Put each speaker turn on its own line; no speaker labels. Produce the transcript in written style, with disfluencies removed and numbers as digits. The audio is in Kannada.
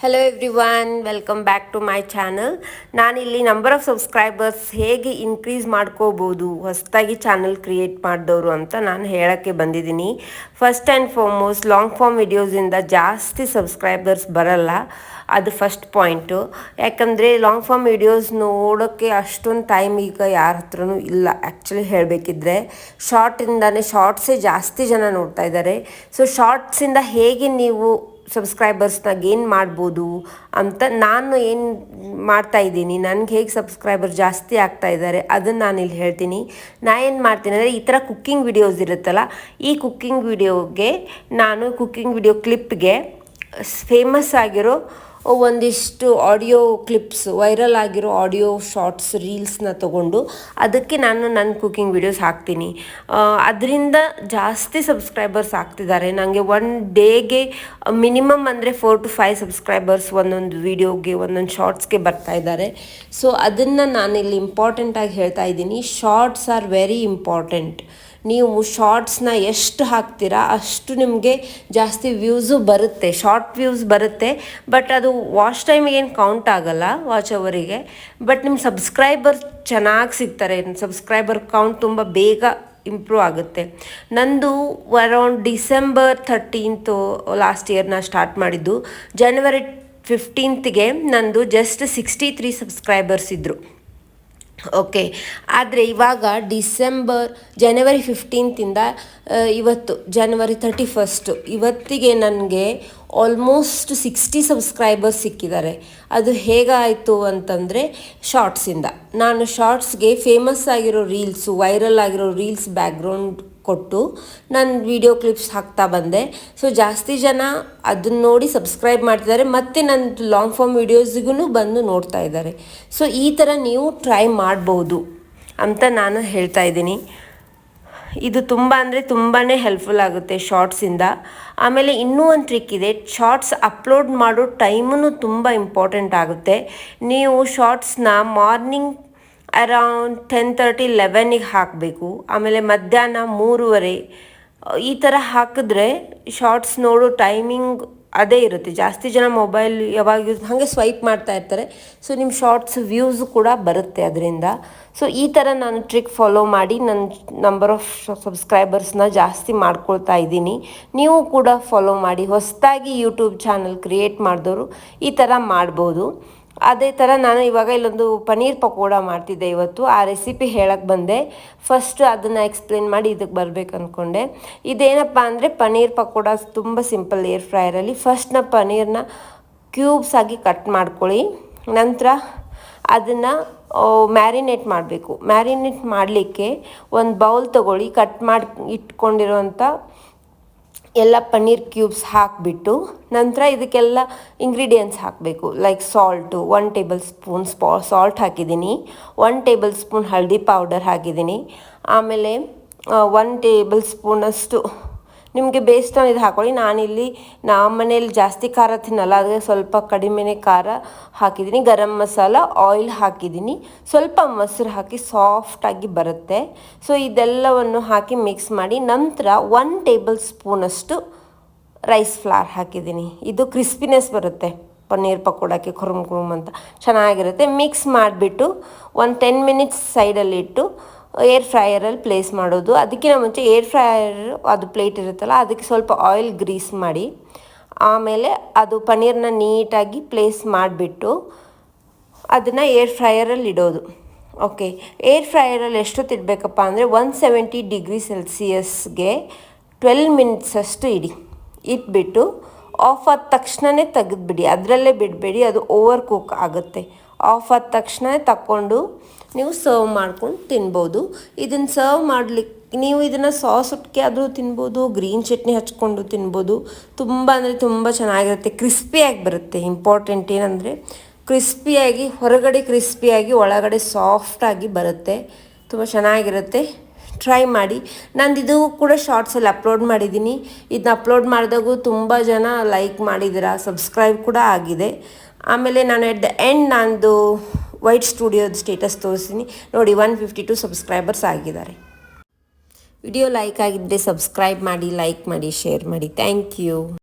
Hello everyone, welcome back to my channel. ನಾನಿಲ್ಲಿ ನಂಬರ್ ಆಫ್ ಸಬ್ಸ್ಕ್ರೈಬರ್ಸ್ ಹೇಗೆ ಇನ್ಕ್ರೀಸ್ ಮಾಡ್ಕೋಬೋದು ಹೊಸದಾಗಿ ಚಾನಲ್ ಕ್ರಿಯೇಟ್ ಮಾಡಿದವರು ಅಂತ ನಾನು ಹೇಳೋಕ್ಕೆ ಬಂದಿದ್ದೀನಿ. First and foremost long form ವಿಡಿಯೋಸಿಂದ ಜಾಸ್ತಿ ಸಬ್ಸ್ಕ್ರೈಬರ್ಸ್ ಬರಲ್ಲ, ಅದು ಫಸ್ಟ್ ಪಾಯಿಂಟು. ಯಾಕಂದರೆ ಲಾಂಗ್ ಫಾರ್ಮ್ ವಿಡಿಯೋಸ್ ನೋಡೋಕ್ಕೆ ಅಷ್ಟೊಂದು ಟೈಮ್ ಈಗ ಯಾರ ಹತ್ರನೂ ಇಲ್ಲ. ಆ್ಯಕ್ಚುಲಿ ಹೇಳಬೇಕಿದ್ರೆ ಶಾರ್ಟ್ಸೇ ಜಾಸ್ತಿ ಜನ ನೋಡ್ತಾ ಇದ್ದಾರೆ. ಸೊ ಶಾರ್ಟ್ಸಿಂದ ಹೇಗೆ ನೀವು ಸಬ್ಸ್ಕ್ರೈಬರ್ಸ್ನ ಗೇನ್ ಮಾಡ್ಬೋದು ಅಂತ ನಾನು ಏನು ಮಾಡ್ತಾಯಿದ್ದೀನಿ, ನನಗೆ ಹೇಗೆ ಸಬ್ಸ್ಕ್ರೈಬರ್ ಜಾಸ್ತಿ ಆಗ್ತಾ ಇದ್ದಾರೆ ಅದನ್ನು ನಾನು ಇಲ್ಲಿ ಹೇಳ್ತೀನಿ. ಏನು ಮಾಡ್ತೀನಿ ಅಂದರೆ, ಈ ಥರ ಕುಕ್ಕಿಂಗ್ ವಿಡಿಯೋಸ್ ಇರುತ್ತಲ್ಲ, ಈ ಕುಕ್ಕಿಂಗ್ ವಿಡಿಯೋಗೆ ನಾನು ಕುಕ್ಕಿಂಗ್ ವಿಡಿಯೋ ಕ್ಲಿಪ್ಗೆ ಫೇಮಸ್ ಆಗಿರೋ ಒಂದಿಷ್ಟು ಆಡಿಯೋ ಕ್ಲಿಪ್ಸ್, ವೈರಲ್ ಆಗಿರೋ ಆಡಿಯೋ ಶಾರ್ಟ್ಸ್, ರೀಲ್ಸ್ನ ತೊಗೊಂಡು ಅದಕ್ಕೆ ನಾನು ನನ್ನ ಕುಕ್ಕಿಂಗ್ ವಿಡಿಯೋಸ್ ಹಾಕ್ತೀನಿ. ಅದರಿಂದ ಜಾಸ್ತಿ ಸಬ್ಸ್ಕ್ರೈಬರ್ಸ್ ಆಗ್ತಿದ್ದಾರೆ. ನನಗೆ ಒನ್ ಡೇಗೆ ಮಿನಿಮಮ್ ಅಂದರೆ 4 to 5 ಸಬ್ಸ್ಕ್ರೈಬರ್ಸ್ ಒಂದೊಂದು ವೀಡಿಯೋಗೆ, ಒಂದೊಂದು ಶಾರ್ಟ್ಸ್ಗೆ ಬರ್ತಾ ಇದ್ದಾರೆ. ಸೊ ಅದನ್ನು ನಾನಿಲ್ಲಿ ಇಂಪಾರ್ಟೆಂಟಾಗಿ ಹೇಳ್ತಾ ಇದ್ದೀನಿ. Shorts are very important. ನೀವು ಶಾರ್ಟ್ಸ್ನ ಎಷ್ಟು ಹಾಕ್ತೀರಾ ಅಷ್ಟು ನಿಮಗೆ ಜಾಸ್ತಿ ವ್ಯೂಸು ಬರುತ್ತೆ, ಶಾರ್ಟ್ ವ್ಯೂಸ್ ಬರುತ್ತೆ. ಬಟ್ ಅದು ವಾಚ್ ಟೈಮಿಗೆ ಏನು ಕೌಂಟ್ ಆಗೋಲ್ಲ, ವಾಚ್ ಅವರಿಗೆ. ಬಟ್ ನಿಮ್ಮ ಸಬ್ಸ್ಕ್ರೈಬರ್ ಚೆನ್ನಾಗಿ ಸಿಗ್ತಾರೆ, ಸಬ್ಸ್ಕ್ರೈಬರ್ ಕೌಂಟ್ ತುಂಬ ಬೇಗ ಇಂಪ್ರೂವ್ ಆಗುತ್ತೆ. ನಂದು ಅರೌಂಡ್ ಡಿಸೆಂಬರ್ 13th ಲಾಸ್ಟ್ ಇಯರ್ನ ಸ್ಟಾರ್ಟ್ ಮಾಡಿದ್ದು. ಜನವರಿ 15th ನಂದು ಜಸ್ಟ್ 63 ಸಬ್ಸ್ಕ್ರೈಬರ್ಸ್ ಇದ್ದರು. ಓಕೆ, ಆದರೆ ಇವಾಗ ಜನವರಿ 15th ಇವತ್ತು ಜನವರಿ 31st ಇವತ್ತಿಗೆ ನನಗೆ ಆಲ್ಮೋಸ್ಟ್ 60 ಸಬ್ಸ್ಕ್ರೈಬರ್ಸ್ ಸಿಕ್ಕಿದ್ದಾರೆ. ಅದು ಹೇಗಾಯಿತು ಅಂತಂದರೆ, ಶಾರ್ಟ್ಸಿಂದ. ನಾನು ಶಾರ್ಟ್ಸ್ಗೆ ಫೇಮಸ್ ಆಗಿರೋ ರೀಲ್ಸು, ವೈರಲ್ ಆಗಿರೋ ರೀಲ್ಸ್ ಬ್ಯಾಕ್ಗ್ರೌಂಡ್ ಕೊಟ್ಟು ನಾನು ವಿಡಿಯೋ ಕ್ಲಿಪ್ಸ್ ಹಾಕ್ತಾ ಬಂದೆ. ಸೊ ಜಾಸ್ತಿ ಜನ ಅದನ್ನ ನೋಡಿ ಸಬ್ಸ್ಕ್ರೈಬ್ ಮಾಡ್ತಿದ್ದಾರೆ, ಮತ್ತು ನನ್ನ ಲಾಂಗ್ ಫಾರ್ಮ್ ವೀಡಿಯೋಸಿಗೂ ಬಂದು ನೋಡ್ತಾ ಇದ್ದಾರೆ. ಸೊ ಈ ಥರ ನೀವು ಟ್ರೈ ಮಾಡ್ಬೋದು ಅಂತ ನಾನು ಹೇಳ್ತಾ ಇದ್ದೀನಿ. ಇದು ತುಂಬಾ ಹೆಲ್ಪ್ಫುಲ್ ಆಗುತ್ತೆ ಶಾರ್ಟ್ಸಿಂದ. ಆಮೇಲೆ ಇನ್ನೂ ಒಂದು ಟ್ರಿಕ್ ಇದೆ, ಶಾರ್ಟ್ಸ್ ಅಪ್ಲೋಡ್ ಮಾಡೋ ಟೈಮೂ ತುಂಬ ಇಂಪಾರ್ಟೆಂಟ್ ಆಗುತ್ತೆ. ನೀವು ಶಾರ್ಟ್ಸ್ನ ಮಾರ್ನಿಂಗ್ ಅರೌಂಡ್ 10:30, 11 ಹಾಕಬೇಕು. ಆಮೇಲೆ ಮಧ್ಯಾಹ್ನ 3:30 ಈ ಥರ ಹಾಕಿದ್ರೆ ಶಾರ್ಟ್ಸ್ ನೋಡೋ ಟೈಮಿಂಗ್ ಅದೇ ಇರುತ್ತೆ. ಜಾಸ್ತಿ ಜನ ಮೊಬೈಲ್ ಯಾವಾಗ ಹಾಗೆ ಸ್ವೈಪ್ ಮಾಡ್ತಾ ಇರ್ತಾರೆ. ಸೊ ನಿಮ್ಮ ಶಾರ್ಟ್ಸ್ ವ್ಯೂಸು ಕೂಡ ಬರುತ್ತೆ ಅದರಿಂದ. ಸೊ ಈ ಥರ ನಾನು ಟ್ರಿಕ್ ಫಾಲೋ ಮಾಡಿ ನನ್ನ ನಂಬರ್ ಆಫ್ ಸಬ್ಸ್ಕ್ರೈಬರ್ಸ್ನ ಜಾಸ್ತಿ ಮಾಡ್ಕೊಳ್ತಾ ಇದ್ದೀನಿ. ನೀವು ಕೂಡ ಫಾಲೋ ಮಾಡಿ. ಹೊಸದಾಗಿ ಯೂಟ್ಯೂಬ್ ಚಾನಲ್ ಕ್ರಿಯೇಟ್ ಮಾಡಿದವರು ಈ ಥರ ಮಾಡ್ಬೋದು. ಅದೇ ಥರ ನಾನು ಇವಾಗ ಇಲ್ಲೊಂದು ಪನ್ನೀರ್ ಪಕೋಡ ಮಾಡ್ತಿದ್ದೆ ಇವತ್ತು. ಆ ರೆಸಿಪಿ ಹೇಳಕ್ಕೆ ಬಂದೆ. ಫಸ್ಟ್ ಅದನ್ನು ಎಕ್ಸ್ಪ್ಲೇನ್ ಮಾಡಿ ಇದಕ್ಕೆ ಬರಬೇಕು ಅಂದ್ಕೊಂಡೆ. ಇದೇನಪ್ಪ ಅಂದರೆ, ಪನ್ನೀರ್ ಪಕೋಡ ತುಂಬ ಸಿಂಪಲ್ ಏರ್ ಫ್ರೈಯರಲ್ಲಿ. ಫಸ್ಟ್ ಪನ್ನೀರ್ನ ಕ್ಯೂಬ್ಸ್ ಆಗಿ ಕಟ್ ಮಾಡ್ಕೊಳ್ಳಿ. ನಂತರ ಅದನ್ನು ಮ್ಯಾರಿನೇಟ್ ಮಾಡಬೇಕು. ಮ್ಯಾರಿನೇಟ್ ಮಾಡಲಿಕ್ಕೆ ಒಂದು ಬೌಲ್ ತೊಗೊಳ್ಳಿ. ಕಟ್ ಮಾಡಿ ಇಟ್ಕೊಂಡಿರೋಂಥ ಎಲ್ಲ ಪನ್ನೀರ್ ಕ್ಯೂಬ್ಸ್ ಹಾಕಿಬಿಟ್ಟು, ನಂತರ ಇದಕ್ಕೆಲ್ಲ ಇಂಗ್ರೀಡಿಯೆಂಟ್ಸ್ ಹಾಕಬೇಕು. Like salt 1 table spoon salt ಹಾಕಿದ್ದೀನಿ, 1 ಟೇಬಲ್ ಸ್ಪೂನ್ ಹಳದಿ ಪೌಡರ್ ಹಾಕಿದ್ದೀನಿ. ಆಮೇಲೆ 1 ಟೇಬಲ್ ಸ್ಪೂನಷ್ಟು ನಿಮಗೆ ಬೇಸ್ಡ್ ಆನ್ ಇದು ಹಾಕ್ಕೊಳ್ಳಿ. ನಾನಿಲ್ಲಿ ನಮ್ಮ ಮನೇಲಿ ಜಾಸ್ತಿ ಖಾರ ತಿನ್ನಲ್ಲ, ಅದಕ್ಕೆ ಸ್ವಲ್ಪ ಕಡಿಮೆನೇ ಖಾರ ಹಾಕಿದ್ದೀನಿ. ಗರಂ ಮಸಾಲ, ಆಯಿಲ್ ಹಾಕಿದ್ದೀನಿ, ಸ್ವಲ್ಪ ಮೊಸರು ಹಾಕಿ ಸಾಫ್ಟಾಗಿ ಬರುತ್ತೆ. ಸೊ ಇದೆಲ್ಲವನ್ನು ಹಾಕಿ ಮಿಕ್ಸ್ ಮಾಡಿ, ನಂತರ 1 ಟೇಬಲ್ ಸ್ಪೂನಷ್ಟು ರೈಸ್ ಫ್ಲಾರ್ ಹಾಕಿದ್ದೀನಿ. ಇದು ಕ್ರಿಸ್ಪಿನೆಸ್ ಬರುತ್ತೆ ಪನ್ನೀರ್ ಪಕೋಡಕ್ಕೆ, ಕುರುಮ್ ಅಂತ ಚೆನ್ನಾಗಿರುತ್ತೆ. ಮಿಕ್ಸ್ ಮಾಡಿಬಿಟ್ಟು ಒಂದು 10 ಮಿನಿಟ್ಸ್ ಸೈಡಲ್ಲಿಟ್ಟು ಏರ್ ಫ್ರೈಯರಲ್ಲಿ ಪ್ಲೇಸ್ ಮಾಡೋದು. ಅದಕ್ಕಿಂತ ಮುಂಚೆ ಏರ್ ಫ್ರೈಯರ್ ಅದು ಪ್ಲೇಟ್ ಇರುತ್ತಲ್ಲ, ಅದಕ್ಕೆ ಸ್ವಲ್ಪ ಆಯಿಲ್ ಗ್ರೀಸ್ ಮಾಡಿ, ಆಮೇಲೆ ಅದು ಪನ್ನೀರನ್ನ ನೀಟಾಗಿ ಪ್ಲೇಸ್ ಮಾಡಿಬಿಟ್ಟು ಅದನ್ನು ಏರ್ ಫ್ರೈಯರಲ್ಲಿ ಇಡೋದು. ಓಕೆ, ಏರ್ ಫ್ರೈಯರಲ್ಲಿ ಎಷ್ಟೊತ್ತು ಇಡಬೇಕಪ್ಪ ಅಂದರೆ 170 ಡಿಗ್ರಿ ಸೆಲ್ಸಿಯಸ್ಗೆ 12 ಮಿನಿಟ್ಸ್ ಅಷ್ಟು ಇಟ್ಬಿಟ್ಟು ಆಫ್ ಆದ ತಕ್ಷಣವೇ ತೆಗೆದುಬಿಡಿ. ಅದರಲ್ಲೇ ಬಿಡಬೇಡಿ, ಅದು ಓವರ್ ಕುಕ್ ಆಗುತ್ತೆ. ಆಫ್ ಆದ ತಕ್ಷಣ ತಗೊಂಡು ನೀವು ಸರ್ವ್ ಮಾಡ್ಕೊಂಡು ತಿನ್ಬೋದು. ಇದನ್ನು ಸರ್ವ್ ಮಾಡಲಿಕ್ಕೆ ನೀವು ಇದನ್ನು ಸಾಸ್ ಒಟ್ಟಿಗೆ ಆದರೂ ತಿನ್ಬೋದು, ಗ್ರೀನ್ ಚಟ್ನಿ ಹಚ್ಕೊಂಡು ತಿನ್ಬೋದು. ತುಂಬ ಚೆನ್ನಾಗಿರುತ್ತೆ, ಕ್ರಿಸ್ಪಿಯಾಗಿ ಬರುತ್ತೆ. ಇಂಪಾರ್ಟೆಂಟ್ ಏನಂದರೆ, ಕ್ರಿಸ್ಪಿಯಾಗಿ ಹೊರಗಡೆ ಕ್ರಿಸ್ಪಿಯಾಗಿ ಒಳಗಡೆ ಸಾಫ್ಟಾಗಿ ಬರುತ್ತೆ. ತುಂಬ ಚೆನ್ನಾಗಿರುತ್ತೆ, ಟ್ರೈ ಮಾಡಿ. ಇದು ಕೂಡ ಶಾರ್ಟ್ಸಲ್ಲಿ ಅಪ್ಲೋಡ್ ಮಾಡಿದ್ದೀನಿ. ಇದನ್ನ ಅಪ್ಲೋಡ್ ಮಾಡಿದಾಗೂ ತುಂಬ ಜನ ಲೈಕ್ ಮಾಡಿದ್ದೀರಾ, ಸಬ್ಸ್ಕ್ರೈಬ್ ಕೂಡ ಆಗಿದೆ. ಆಮೇಲೆ ನಾನು ಎಟ್ ದ ಎಂಡ್ ನಂದು ವೈಟ್ ಸ್ಟುಡಿಯೋದ ಸ್ಟೇಟಸ್ ತೋರಿಸ್ತೀನಿ ನೋಡಿ. 152 ಸಬ್ಸ್ಕ್ರೈಬರ್ಸ್ ಆಗಿದ್ದಾರೆ. ವಿಡಿಯೋ ಲೈಕ್ ಆಗಿದ್ದರೆ ಸಬ್ಸ್ಕ್ರೈಬ್ ಮಾಡಿ, ಲೈಕ್ ಮಾಡಿ, ಶೇರ್ ಮಾಡಿ. Thank you.